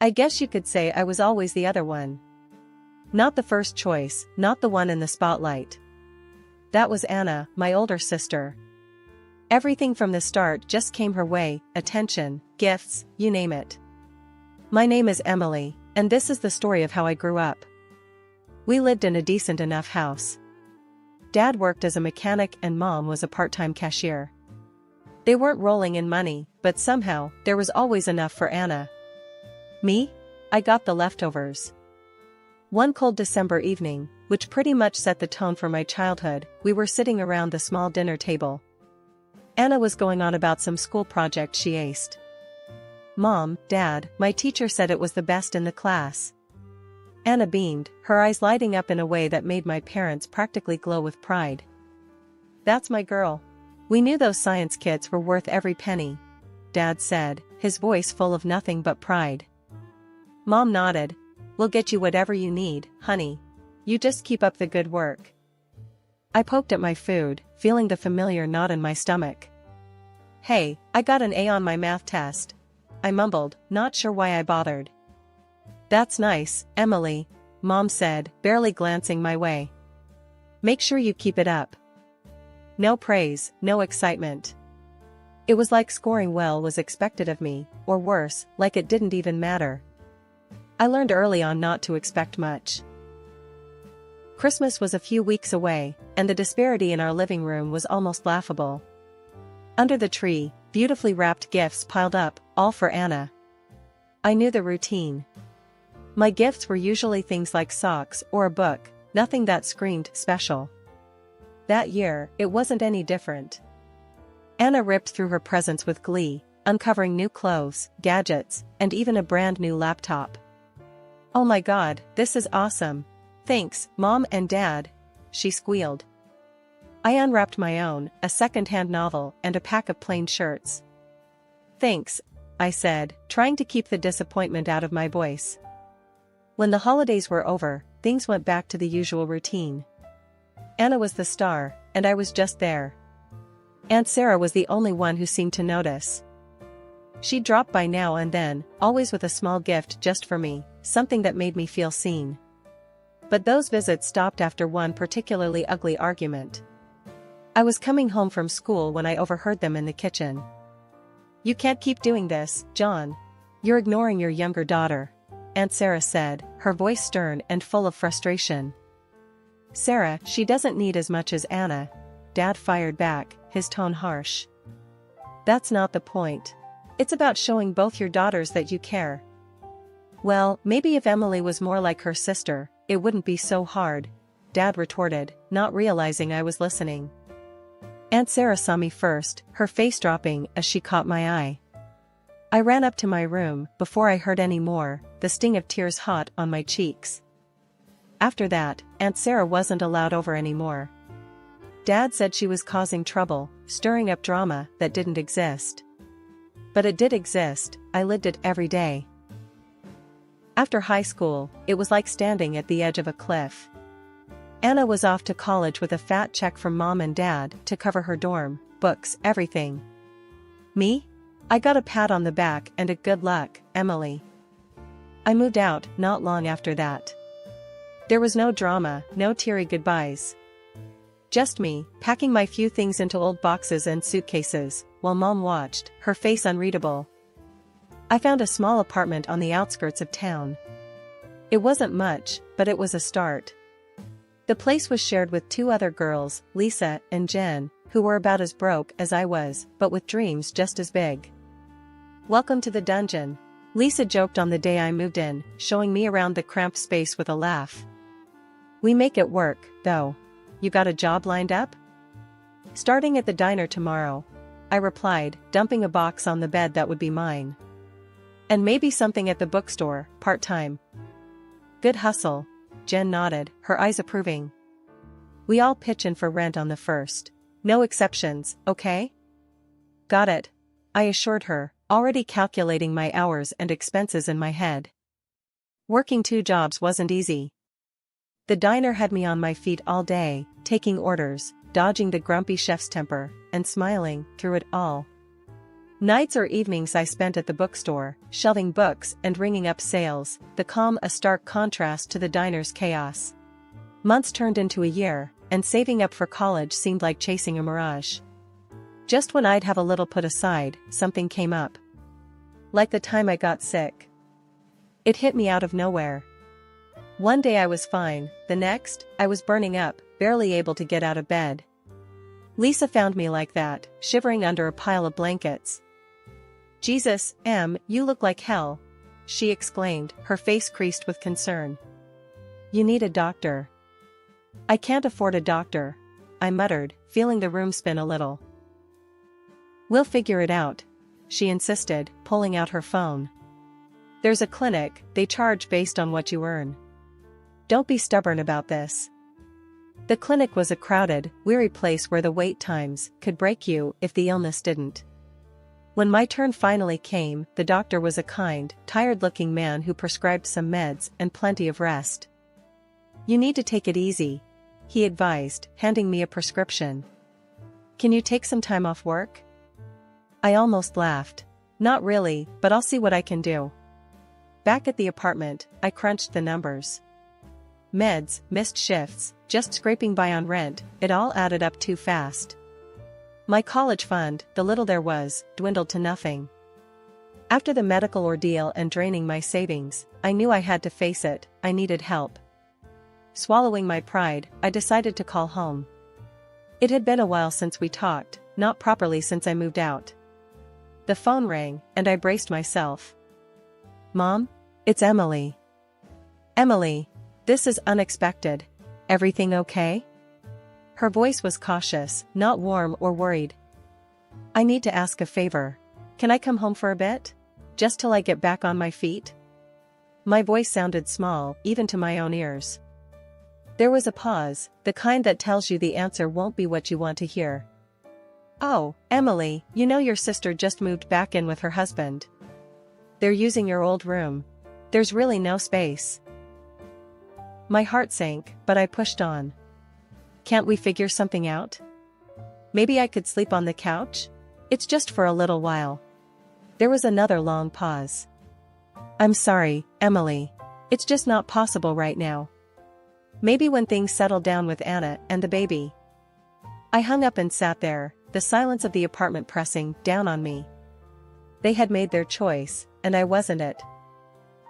I guess you could say I was always the other one. Not the first choice, not the one in the spotlight. That was Anna, my older sister. Everything from the start just came her way, attention, gifts, you name it. My name is Emily, and this is the story of how I grew up. We lived in a decent enough house. Dad worked as a mechanic and Mom was a part-time cashier. They weren't rolling in money, but somehow, there was always enough for Anna. Me? I got the leftovers. One cold December evening, which pretty much set the tone for my childhood, we were sitting around the small dinner table. Anna was going on about some school project she aced. Mom, Dad, my teacher said it was the best in the class. Anna beamed, her eyes lighting up in a way that made my parents practically glow with pride. That's my girl. We knew those science kits were worth every penny, Dad said, his voice full of nothing but pride. Mom nodded. We'll get you whatever you need, honey. You just keep up the good work. I poked at my food, feeling the familiar knot in my stomach. Hey, I got an A on my math test. I mumbled, not sure why I bothered. That's nice, Emily, Mom said, barely glancing my way. Make sure you keep it up. No praise, no excitement. It was like scoring well was expected of me, or worse, like it didn't even matter. I learned early on not to expect much. Christmas was a few weeks away, and the disparity in our living room was almost laughable. Under the tree, beautifully wrapped gifts piled up, all for Anna. I knew the routine. My gifts were usually things like socks or a book, nothing that screamed special. That year, it wasn't any different. Anna ripped through her presents with glee, uncovering new clothes, gadgets, and even a brand new laptop. Oh my God, this is awesome. Thanks, Mom and Dad, she squealed. I unwrapped my own, a second-hand novel and a pack of plain shirts. Thanks, I said, trying to keep the disappointment out of my voice. When the holidays were over, things went back to the usual routine. Anna was the star, and I was just there. Aunt Sarah was the only one who seemed to notice. She'd drop by now and then, always with a small gift just for me, something that made me feel seen. But those visits stopped after one particularly ugly argument. I was coming home from school when I overheard them in the kitchen. You can't keep doing this, John. You're ignoring your younger daughter, Aunt Sarah said, her voice stern and full of frustration. Sarah, she doesn't need as much as Anna, Dad fired back, his tone harsh. That's not the point. It's about showing both your daughters that you care. Well, maybe if Emily was more like her sister, it wouldn't be so hard, Dad retorted, not realizing I was listening. Aunt Sarah saw me first, her face dropping as she caught my eye. I ran up to my room before I heard any more, the sting of tears hot on my cheeks. After that, Aunt Sarah wasn't allowed over anymore. Dad said she was causing trouble, stirring up drama that didn't exist. But it did exist, I lived it every day. After high school, it was like standing at the edge of a cliff. Anna was off to college with a fat check from Mom and Dad to cover her dorm, books, everything. Me? I got a pat on the back and a good luck, Emily. I moved out not long after that. There was no drama, no teary goodbyes. Just me, packing my few things into old boxes and suitcases, while Mom watched, her face unreadable. I found a small apartment on the outskirts of town. It wasn't much, but it was a start. The place was shared with two other girls, Lisa and Jen, who were about as broke as I was, but with dreams just as big. Welcome to the dungeon, Lisa joked on the day I moved in, showing me around the cramped space with a laugh. We make it work, though. You got a job lined up? Starting at the diner tomorrow, I replied, dumping a box on the bed that would be mine. And maybe something at the bookstore, part-time. Good hustle, Jen nodded, her eyes approving. We all pitch in for rent on the first. No exceptions, okay? Got it, I assured her, already calculating my hours and expenses in my head. Working 2 jobs wasn't easy. The diner had me on my feet all day, taking orders, dodging the grumpy chef's temper, and smiling through it all. Nights or evenings I spent at the bookstore, shelving books and ringing up sales, the calm a stark contrast to the diner's chaos. Months turned into a year, and saving up for college seemed like chasing a mirage. Just when I'd have a little put aside, something came up. Like the time I got sick. It hit me out of nowhere. One day I was fine, the next, I was burning up, barely able to get out of bed. Lisa found me like that, shivering under a pile of blankets. "Jesus, Em, you look like hell," she exclaimed, her face creased with concern. "You need a doctor." "I can't afford a doctor," I muttered, feeling the room spin a little. "We'll figure it out," she insisted, pulling out her phone. "There's a clinic, they charge based on what you earn. Don't be stubborn about this." The clinic was a crowded, weary place where the wait times could break you if the illness didn't. When my turn finally came, the doctor was a kind, tired-looking man who prescribed some meds and plenty of rest. "You need to take it easy," he advised, handing me a prescription. "Can you take some time off work?" I almost laughed. "Not really, but I'll see what I can do." Back at the apartment, I crunched the numbers. Meds, missed shifts, just scraping by on rent, it all added up too fast. My college fund, the little there was, dwindled to nothing. After the medical ordeal and draining my savings, I knew I had to face it, I needed help. Swallowing my pride, I decided to call home. It had been a while since we talked, not properly since I moved out. The phone rang, and I braced myself. "Mom? It's Emily." "Emily, this is unexpected. Everything okay?" Her voice was cautious, not warm or worried. "I need to ask a favor. Can I come home for a bit? Just till I get back on my feet?" My voice sounded small, even to my own ears. There was a pause, the kind that tells you the answer won't be what you want to hear. "Oh, Emily, you know your sister just moved back in with her husband. They're using your old room. There's really no space." My heart sank, but I pushed on. "Can't we figure something out? Maybe I could sleep on the couch? It's just for a little while." There was another long pause. "I'm sorry, Emily. It's just not possible right now. Maybe when things settle down with Anna and the baby." I hung up and sat there, the silence of the apartment pressing down on me. They had made their choice, and I wasn't it.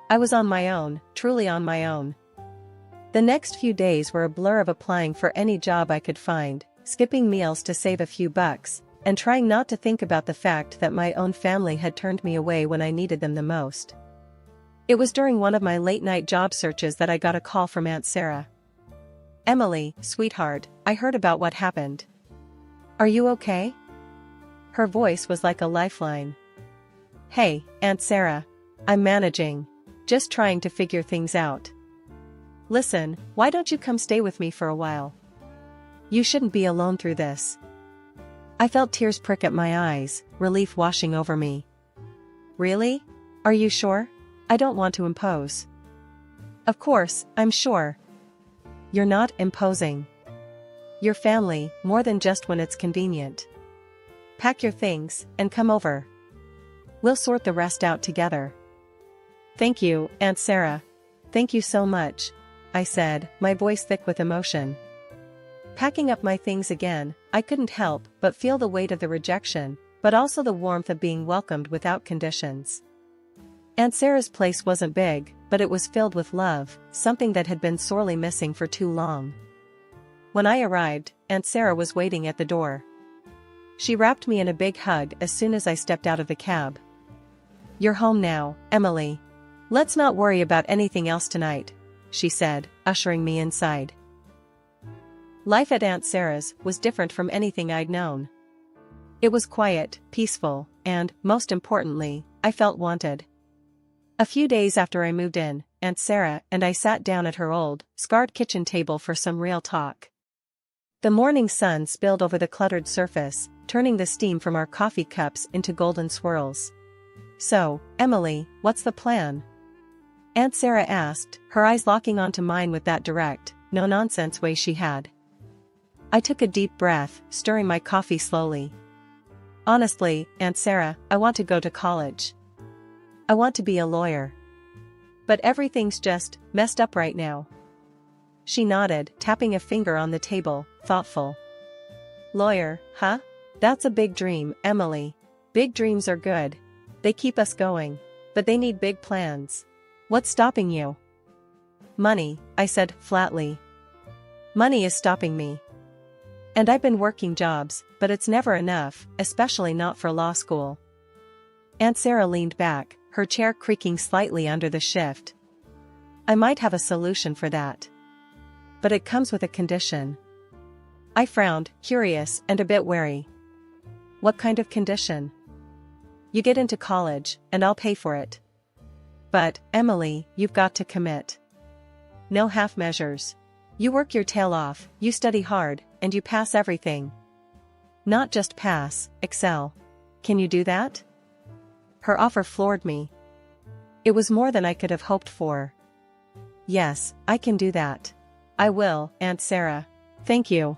I was on my own, truly on my own. The next few days were a blur of applying for any job I could find, skipping meals to save a few bucks, and trying not to think about the fact that my own family had turned me away when I needed them the most. It was during one of my late-night job searches that I got a call from Aunt Sarah. "Emily, sweetheart, I heard about what happened. Are you okay?" Her voice was like a lifeline. "Hey, Aunt Sarah. I'm managing. Just trying to figure things out. Listen, why don't you come stay with me for a while? You shouldn't be alone through this." I felt tears prick at my eyes, relief washing over me. "Really? Are you sure? I don't want to impose." "Of course, I'm sure. You're not imposing. Your family, more than just when it's convenient. Pack your things, and come over. We'll sort the rest out together." "Thank you, Aunt Sarah. Thank you so much," I said, my voice thick with emotion. Packing up my things again, I couldn't help but feel the weight of the rejection, but also the warmth of being welcomed without conditions. Aunt Sarah's place wasn't big, but it was filled with love, something that had been sorely missing for too long. When I arrived, Aunt Sarah was waiting at the door. She wrapped me in a big hug as soon as I stepped out of the cab. "You're home now, Emily. Let's not worry about anything else tonight," she said, ushering me inside. Life at Aunt Sarah's was different from anything I'd known. It was quiet, peaceful, and, most importantly, I felt wanted. A few days after I moved in, Aunt Sarah and I sat down at her old, scarred kitchen table for some real talk. The morning sun spilled over the cluttered surface, turning the steam from our coffee cups into golden swirls. "So, Emily, what's the plan?" Aunt Sarah asked, her eyes locking onto mine with that direct, no-nonsense way she had. I took a deep breath, stirring my coffee slowly. Honestly, Aunt Sarah, I want to go to college. I want to be a lawyer. But everything's just messed up right now. She nodded, tapping a finger on the table, thoughtful. Lawyer, huh? That's a big dream, Emily. Big dreams are good. They keep us going. But they need big plans. What's stopping you? Money, I said flatly. Money is stopping me. And I've been working jobs, but it's never enough, especially not for law school. Aunt Sarah leaned back, her chair creaking slightly under the shift. I might have a solution for that. But it comes with a condition. I frowned, curious and a bit wary. What kind of condition? You get into college, and I'll pay for it. But, Emily, you've got to commit. No half measures. You work your tail off, you study hard, and you pass everything. Not just pass, excel. Can you do that? Her offer floored me. It was more than I could have hoped for. Yes, I can do that. I will, Aunt Sarah. Thank you.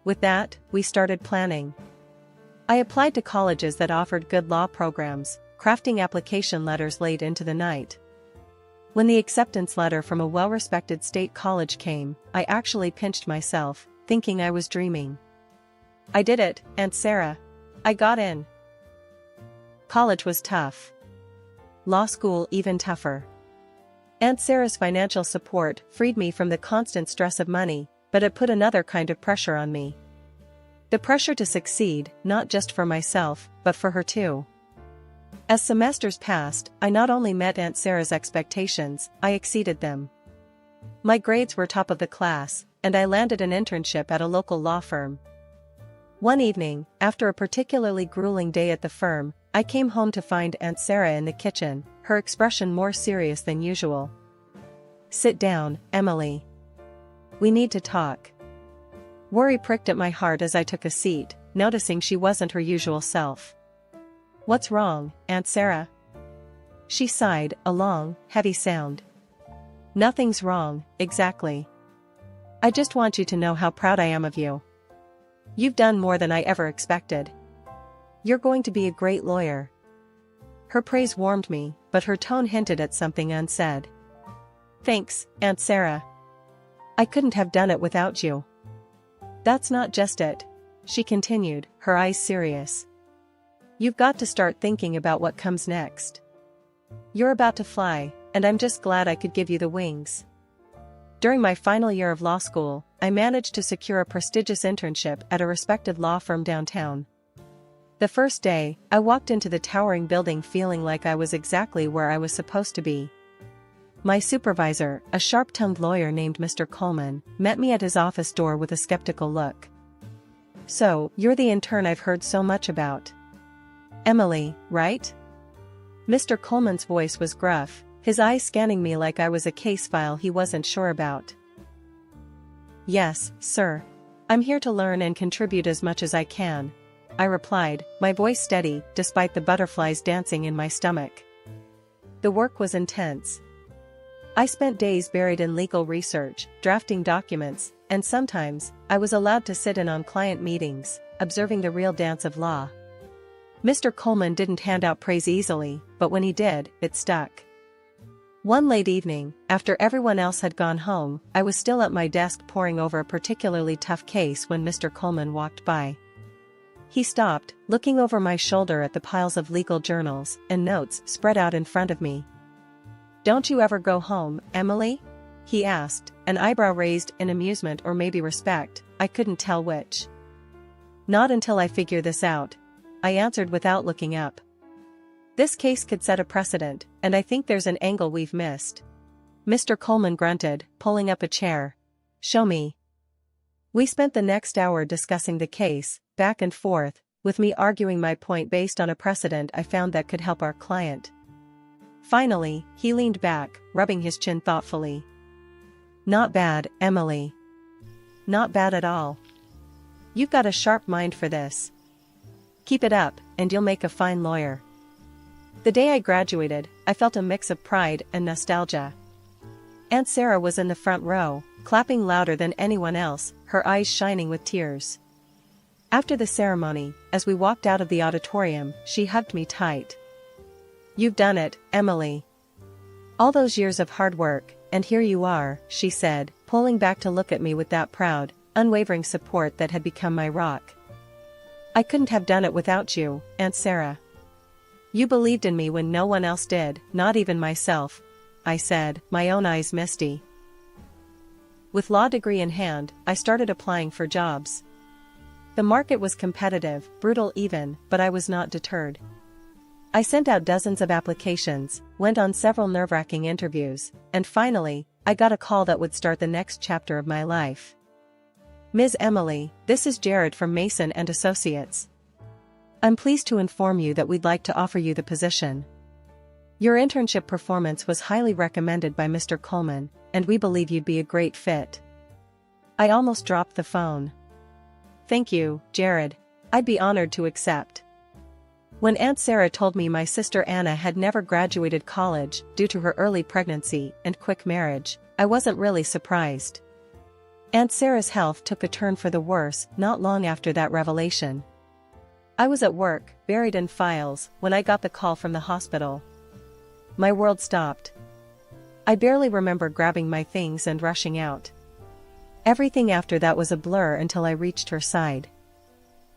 With that, we started planning. I applied to colleges that offered good law programs, crafting application letters late into the night. When the acceptance letter from a well-respected state college came, I actually pinched myself, thinking I was dreaming. I did it, Aunt Sarah. I got in. College was tough. Law school even tougher. Aunt Sarah's financial support freed me from the constant stress of money, but it put another kind of pressure on me. The pressure to succeed, not just for myself, but for her too. As semesters passed, I not only met Aunt Sarah's expectations, I exceeded them. My grades were top of the class, and I landed an internship at a local law firm. One evening, after a particularly grueling day at the firm, I came home to find Aunt Sarah in the kitchen, her expression more serious than usual. Sit down, Emily. We need to talk. Worry pricked at my heart as I took a seat, noticing she wasn't her usual self. What's wrong, Aunt Sarah? She sighed, a long, heavy sound. Nothing's wrong, exactly. I just want you to know how proud I am of you. You've done more than I ever expected. You're going to be a great lawyer. Her praise warmed me, but her tone hinted at something unsaid. Thanks, Aunt Sarah. I couldn't have done it without you. That's not just it, she continued, her eyes serious. You've got to start thinking about what comes next. You're about to fly, and I'm just glad I could give you the wings. During my final year of law school, I managed to secure a prestigious internship at a respected law firm downtown. The first day, I walked into the towering building feeling like I was exactly where I was supposed to be. My supervisor, a sharp-tongued lawyer named Mr. Coleman, met me at his office door with a skeptical look. So, you're the intern I've heard so much about. Emily, right? Mr. Coleman's voice was gruff, his eyes scanning me like I was a case file he wasn't sure about. Yes, sir. I'm here to learn and contribute as much as I can, I replied, my voice steady, despite the butterflies dancing in my stomach. The work was intense. I spent days buried in legal research, drafting documents, and sometimes, I was allowed to sit in on client meetings, observing the real dance of law. Mr. Coleman didn't hand out praise easily, but when he did, it stuck. One late evening, after everyone else had gone home, I was still at my desk poring over a particularly tough case when Mr. Coleman walked by. He stopped, looking over my shoulder at the piles of legal journals and notes spread out in front of me. Don't you ever go home, Emily? He asked, an eyebrow raised in amusement or maybe respect, I couldn't tell which. Not until I figure this out, I answered without looking up. This case could set a precedent, and I think there's an angle we've missed. Mr. Coleman grunted, pulling up a chair. Show me. We spent the next hour discussing the case, back and forth, with me arguing my point based on a precedent I found that could help our client. Finally, he leaned back, rubbing his chin thoughtfully. Not bad, Emily. Not bad at all. You've got a sharp mind for this. Keep it up, and you'll make a fine lawyer. The day I graduated, I felt a mix of pride and nostalgia. Aunt Sarah was in the front row, clapping louder than anyone else, her eyes shining with tears. After the ceremony, as we walked out of the auditorium, she hugged me tight. "You've done it, Emily. All those years of hard work, and here you are," she said, pulling back to look at me with that proud, unwavering support that had become my rock. "I couldn't have done it without you, Aunt Sarah. You believed in me when no one else did, not even myself," I said, my own eyes misty. With law degree in hand, I started applying for jobs. The market was competitive, brutal even, but I was not deterred. I sent out dozens of applications, went on several nerve-wracking interviews, and finally, I got a call that would start the next chapter of my life. "Ms. Emily, this is Jared from Mason and Associates. I'm pleased to inform you that we'd like to offer you the position. Your internship performance was highly recommended by Mr. Coleman, and we believe you'd be a great fit." I almost dropped the phone. "Thank you, Jared. I'd be honored to accept." When Aunt Sarah told me my sister Anna had never graduated college due to her early pregnancy and quick marriage, I wasn't really surprised. Aunt Sarah's health took a turn for the worse not long after that revelation. I was at work, buried in files, when I got the call from the hospital. My world stopped. I barely remember grabbing my things and rushing out. Everything after that was a blur until I reached her side.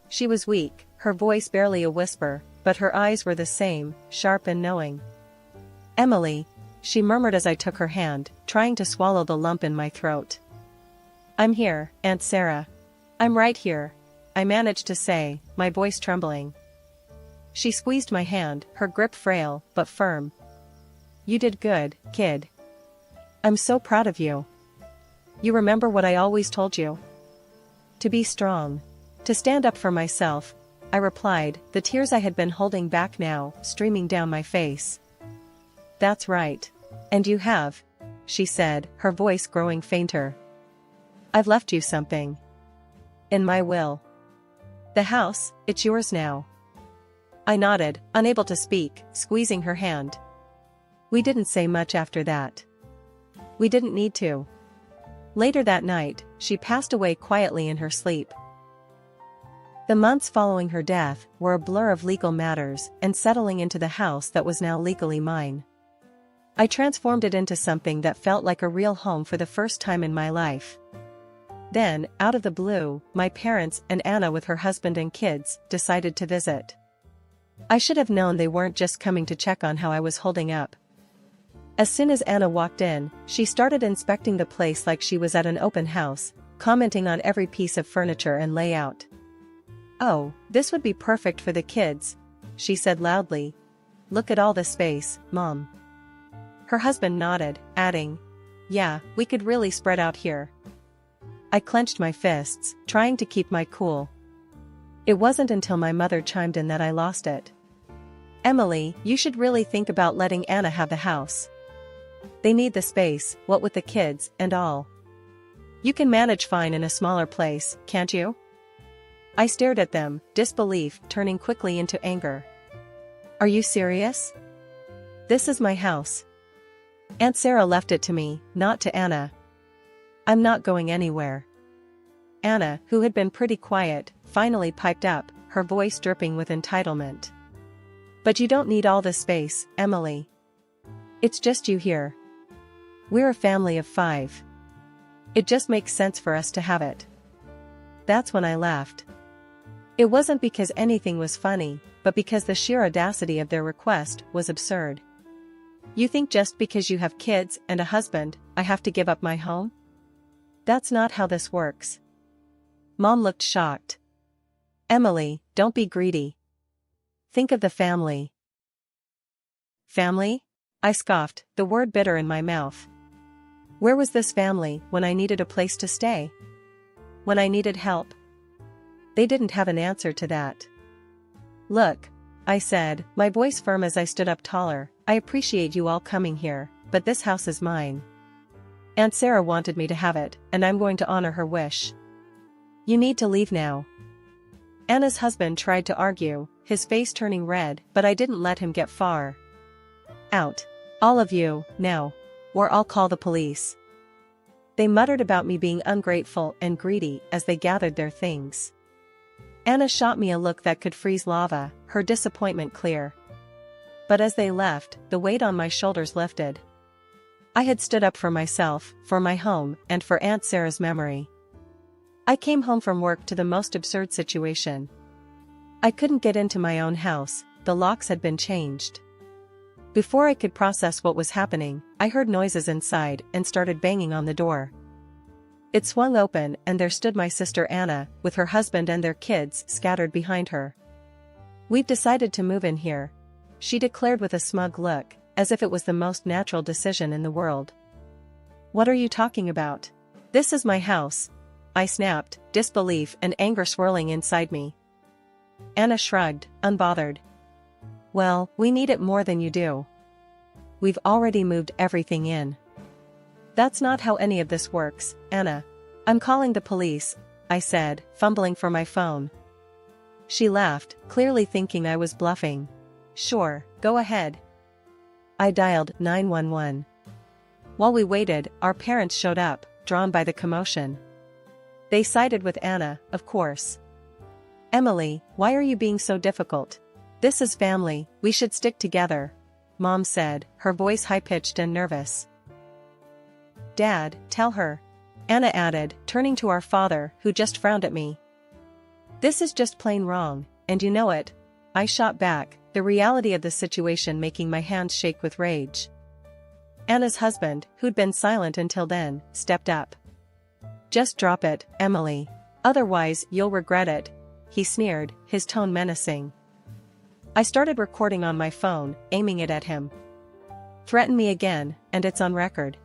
She was weak, her voice barely a whisper, but her eyes were the same, sharp and knowing. "Emily," she murmured as I took her hand, trying to swallow the lump in my throat. "I'm here, Aunt Sarah. I'm right here," I managed to say, my voice trembling. She squeezed my hand, her grip frail, but firm. "You did good, kid. I'm so proud of you. You remember what I always told you? To be strong. To stand up for myself," I replied, the tears I had been holding back now streaming down my face. "That's right. And you have," she said, her voice growing fainter. "I've left you something. In my will. The house, it's yours now." I nodded, unable to speak, squeezing her hand. We didn't say much after that. We didn't need to. Later that night, she passed away quietly in her sleep. The months following her death were a blur of legal matters and settling into the house that was now legally mine. I transformed it into something that felt like a real home for the first time in my life. Then, out of the blue, my parents and Anna with her husband and kids decided to visit. I should have known they weren't just coming to check on how I was holding up. As soon as Anna walked in, she started inspecting the place like she was at an open house, commenting on every piece of furniture and layout. "Oh, this would be perfect for the kids," she said loudly. "Look at all the space, Mom." Her husband nodded, adding, "Yeah, we could really spread out here." I clenched my fists, trying to keep my cool. It wasn't until my mother chimed in that I lost it. "Emily, you should really think about letting Anna have the house. They need the space, what with the kids and all. You can manage fine in a smaller place, can't you?" I stared at them, disbelief turning quickly into anger. "Are you serious? This is my house. Aunt Sarah left it to me, not to Anna. I'm not going anywhere." Anna, who had been pretty quiet, finally piped up, her voice dripping with entitlement. "But you don't need all this space, Emily. It's just you here. We're a family of 5. It just makes sense for us to have it." That's when I laughed. It wasn't because anything was funny, but because the sheer audacity of their request was absurd. "You think just because you have kids and a husband, I have to give up my home? That's not how this works." Mom looked shocked. "Emily, don't be greedy. Think of the family." "Family?" I scoffed, the word bitter in my mouth. Where was this family when I needed a place to stay? When I needed help? They didn't have an answer to that. "Look," I said, my voice firm as I stood up taller, "I appreciate you all coming here, but this house is mine. Aunt Sarah wanted me to have it, and I'm going to honor her wish. You need to leave now." Anna's husband tried to argue, his face turning red, but I didn't let him get far. "Out. All of you, now. Or I'll call the police." They muttered about me being ungrateful and greedy as they gathered their things. Anna shot me a look that could freeze lava, her disappointment clear. But as they left, the weight on my shoulders lifted. I had stood up for myself, for my home, and for Aunt Sarah's memory. I came home from work to the most absurd situation. I couldn't get into my own house, the locks had been changed. Before I could process what was happening, I heard noises inside and started banging on the door. It swung open and there stood my sister Anna, with her husband and their kids scattered behind her. "We've decided to move in here," she declared with a smug look, as if it was the most natural decision in the world. "What are you talking about? This is my house," I snapped, disbelief and anger swirling inside me. Anna shrugged, unbothered. "Well, we need it more than you do. We've already moved everything in." "That's not how any of this works, Anna. I'm calling the police," I said, fumbling for my phone. She laughed, clearly thinking I was bluffing. "Sure, go ahead." I dialed 911. While we waited, our parents showed up, drawn by the commotion. They sided with Anna, of course. "Emily, why are you being so difficult? This is family, we should stick together," Mom said, her voice high-pitched and nervous. "Dad, tell her," Anna added, turning to our father, who just frowned at me. "This is just plain wrong, and you know it," I shot back, the reality of the situation making my hands shake with rage. Anna's husband, who'd been silent until then, stepped up. "Just drop it, Emily. Otherwise, you'll regret it," he sneered, his tone menacing. I started recording on my phone, aiming it at him. "Threaten me again, and it's on record."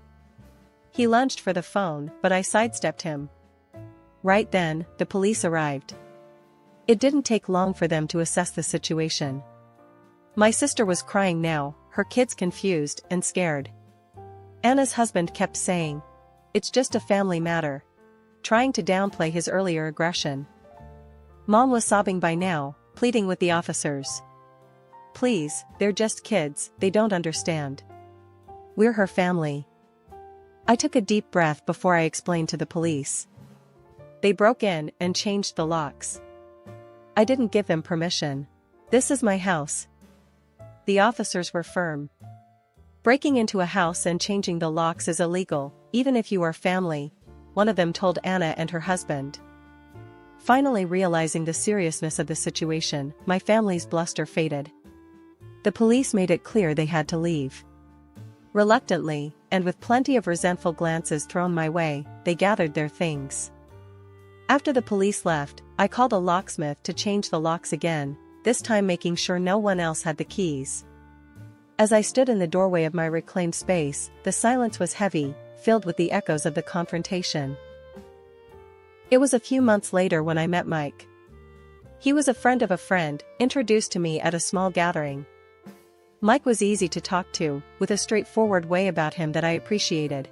He lunged for the phone, but I sidestepped him. Right then, the police arrived. It didn't take long for them to assess the situation. My sister was crying now, her kids confused and scared. Anna's husband kept saying, "It's just a family matter," trying to downplay his earlier aggression. Mom was sobbing by now, pleading with the officers. "Please, they're just kids, they don't understand. We're her family." I took a deep breath before I explained to the police. They broke in and changed the locks. I didn't give them permission. "This is my house." The officers were firm. "Breaking into a house and changing the locks is illegal, even if you are family," one of them told Anna and her husband. Finally realizing the seriousness of the situation, my family's bluster faded. The police made it clear they had to leave. Reluctantly, and with plenty of resentful glances thrown my way, they gathered their things. After the police left, I called a locksmith to change the locks again, this time making sure no one else had the keys. As I stood in the doorway of my reclaimed space, the silence was heavy, filled with the echoes of the confrontation. It was a few months later when I met Mike. He was a friend of a friend, introduced to me at a small gathering. Mike was easy to talk to, with a straightforward way about him that I appreciated.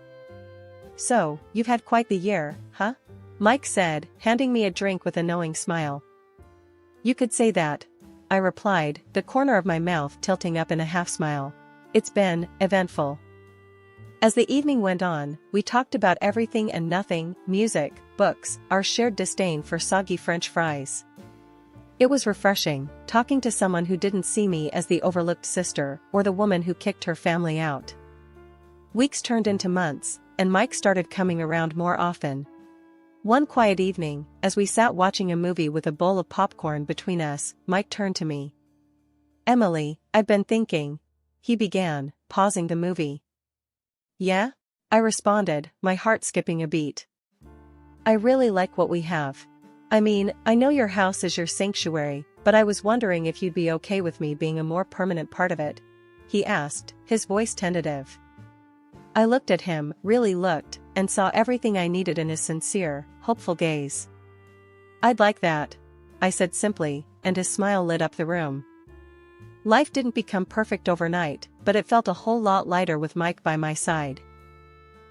"So, you've had quite the year, huh?" Mike said, handing me a drink with a knowing smile. "You could say that," I replied, the corner of my mouth tilting up in a half-smile. "It's been eventful." As the evening went on, we talked about everything and nothing, music, books, our shared disdain for soggy French fries. It was refreshing, talking to someone who didn't see me as the overlooked sister or the woman who kicked her family out. Weeks turned into months, and Mike started coming around more often. One quiet evening, as we sat watching a movie with a bowl of popcorn between us, Mike turned to me. "Emily, I've been thinking," he began, pausing the movie. "Yeah?" I responded, my heart skipping a beat. "I really like what we have. I mean, I know your house is your sanctuary, but I was wondering if you'd be okay with me being a more permanent part of it," he asked, his voice tentative. I looked at him, really looked, and saw everything I needed in his sincere, hopeful gaze. "I'd like that," I said simply, and his smile lit up the room. Life didn't become perfect overnight, but it felt a whole lot lighter with Mike by my side.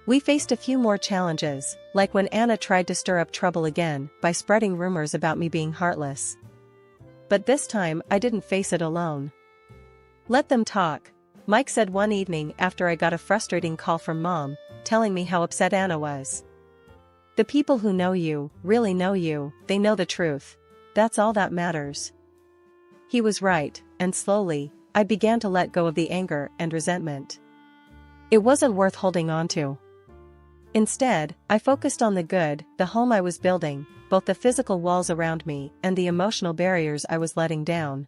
We faced a few more challenges, like when Anna tried to stir up trouble again by spreading rumors about me being heartless. But this time I didn't face it alone. "Let them talk," Mike said one evening after I got a frustrating call from Mom, telling me how upset Anna was. "The people who know you, really know you, they know the truth. That's all that matters. He was right, and slowly, I began to let go of the anger and resentment. It wasn't worth holding on to. Instead, I focused on the good, the home I was building, both the physical walls around me and the emotional barriers I was letting down.